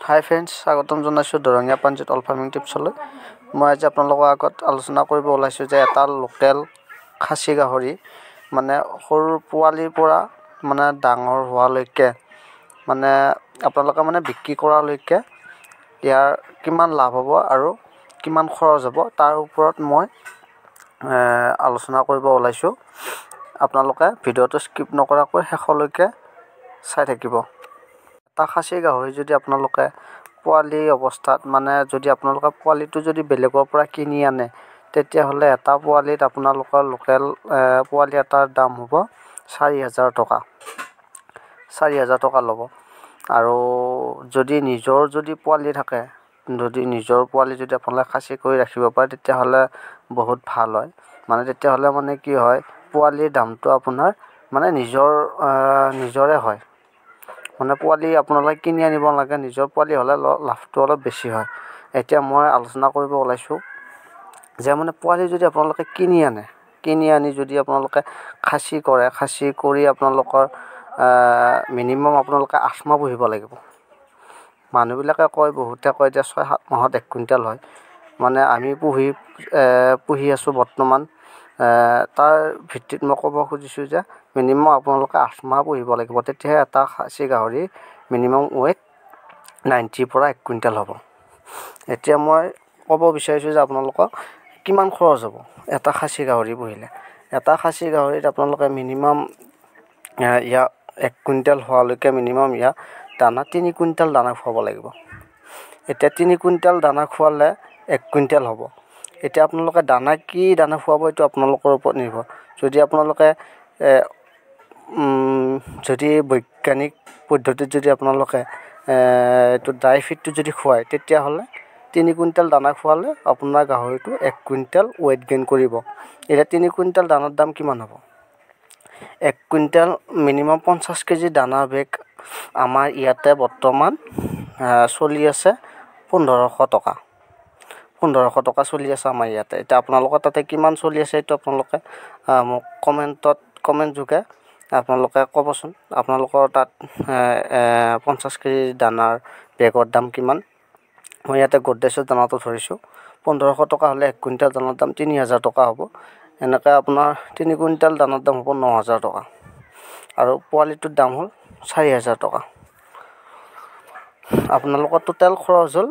হাই friends, স্বাগতম জনাইছোঁ দৰঙীয়া পাঞ্জিত all farming টিপছলৈ। মই আজি আপোনালোকৰ আগত আলোচনা কৰিব ওলাইছোঁ যে এটা লোকেল খাচী গাহৰি মানে সৰু পোৱালিৰ পৰা মানে ডাঙৰ হোৱালৈকে মানে আপোনালোকে মানে বিক্ৰী কৰালৈকে ইয়াৰ কিমান লাভ হ'ব আৰু কিমান খৰচ হ'ব তাৰ ওপৰত মই আলোচনা কৰিব ওলাইছোঁ। আপোনালোকে ভিডিঅ'টো স্কিপ নকৰাকৈ শেষলৈকে চাই থাকিব। এটা খাচী গাহৰি যদি আপোনালোকে পোৱালি অৱস্থাত মানে যদি আপোনালোকে পোৱালিটো যদি বেলেগৰ পৰা কিনি আনে, তেতিয়াহ'লে এটা পোৱালিত আপোনালোকৰ লোকেল পোৱালি এটাৰ দাম হ'ব 4,000 টকা। 4,000 টকা ল'ব। আৰু যদি নিজৰ যদি পোৱালি থাকে, যদি নিজৰ পোৱালি যদি আপোনালোকে খাচী কৰি ৰাখিব পাৰে, তেতিয়াহ'লে বহুত ভাল হয়। মানে তেতিয়াহ'লে মানে কি হয়, পোৱালিৰ দামটো আপোনাৰ মানে নিজৰে হয়। মানে পোৱালি আপোনালোকে কিনি আনিব নালাগে, নিজৰ পোৱালি হ'লে লাভটো অলপ বেছি হয়। এতিয়া মই আলোচনা কৰিব ওলাইছোঁ যে মানে পোৱালি যদি আপোনালোকে কিনি আনি যদি আপোনালোকে খাচী কৰে, খাচী কৰি আপোনালোকৰ মিনিমাম আপোনালোকে 8 মাহ পুহিব লাগিব। মানুহবিলাকে কয়, বহুতে কয় যে 6-7 মাহত 1 কুইণ্টেল হয়। মানে আমি পুহি আছোঁ বৰ্তমান। তাৰ ভিত্তিত মই ক'ব খুজিছোঁ যে মিনিমাম আপোনালোকে 8 মাহ পুহিব লাগিব, তেতিয়াহে এটা খাচী গাহৰি মিনিমাম ৱেইট 90 পৰা 1 কুইণ্টেল হ'ব। এতিয়া মই ক'ব বিচাৰিছোঁ যে আপোনালোকক কিমান খৰচ হ'ব এটা খাচী গাহৰি পুহিলে। এটা খাচী গাহৰিত আপোনালোকে মিনিমাম 1 কুইণ্টেল হোৱালৈকে মিনিমাম দানা 3 কুইণ্টেল দানা খুৱাব লাগিব। এতিয়া 3 কুইণ্টেল দানা খোৱালে 1 কুইণ্টেল হ'ব। এতিয়া আপোনালোকে দানা কি দানা খুৱাব, এইটো আপোনালোকৰ ওপৰত নিৰ্ভৰ। যদি আপোনালোকে যদি বৈজ্ঞানিক পদ্ধতিত যদি আপোনালোকে এইটো ড্ৰাই ফিডটো যদি খুৱায়, তেতিয়াহ'লে 3 কুইণ্টেল দানা খোৱালে আপোনাৰ গাহৰিটো 1 কুইণ্টেল ৱেইট গেইন কৰিব। এতিয়া 3 কুইণ্টেল দানাৰ দাম কিমান হ'ব? 1 কুইণ্টেল মিনিমাম 50 কেজি দানা বেগ আমাৰ ইয়াতে বৰ্তমান চলি আছে 1,500 টকা। 1,500 টকা চলি আছে আমাৰ ইয়াতে। এতিয়া আপোনালোকৰ তাতে কিমান চলি আছে, এইটো আপোনালোকে মোক কমেণ্ট যোগে আপোনালোকে ক'বচোন। আপোনালোকৰ তাত 50 কেজি দানাৰ বেগৰ দাম কিমান? মই ইয়াতে গডৰেজৰ দানাটো ধৰিছোঁ। 1,500 টকা হ'লে 1 কুইণ্টেল দানাৰ দাম 3,000 টকা হ'ব। এনেকৈ আপোনাৰ 3 কুইণ্টেল দানাৰ দাম হ'ব 9,000 টকা। আৰু পোৱালিটোৰ দাম হ'ল 4,000 টকা। আপোনালোকৰ টোটেল খৰচ হ'ল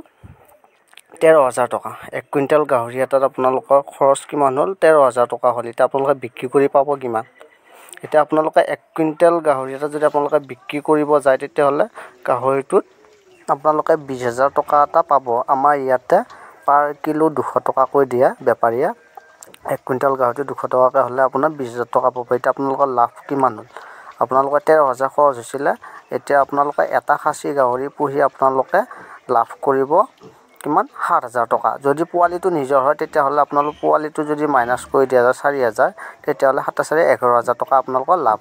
13,000 টকা। 1 কুইণ্টেল গাহৰি এটাত আপোনালোকৰ খৰচ কিমান হ'ল? 13,000 টকা হ'ল। এতিয়া আপোনালোকে বিক্ৰী কৰি পাব কিমান? এতিয়া আপোনালোকে 1 কুইণ্টেল গাহৰি এটা যদি আপোনালোকে বিক্ৰী কৰিব যায়, তেতিয়াহ'লে গাহৰিটোত আপোনালোকে 20,000 টকা এটা পাব। আমাৰ ইয়াতে পাৰ কিলো 200 টকাকৈ দিয়ে বেপাৰীয়ে। 1 কুইণ্টেল গাহৰিটো 200 টকাকৈ হ'লে আপোনাৰ 20,000 টকা পাব। এতিয়া আপোনালোকৰ লাভ কিমান হ'ল? আপোনালোকৰ 13,000 খৰচ হৈছিলে। এতিয়া আপোনালোকে এটা খাচী গাহৰি পুহি আপোনালোকে লাভ কৰিব কিমান? 7,000 টকা। যদি পোৱালিটো নিজৰ হয়, তেতিয়াহ'লে আপোনালোক পোৱালিটো যদি মাইনাছ কৰি দিয়া যায় 4,000, তেতিয়াহ'লে 7 × 4 = 11,000 টকা আপোনালোকৰ লাভ।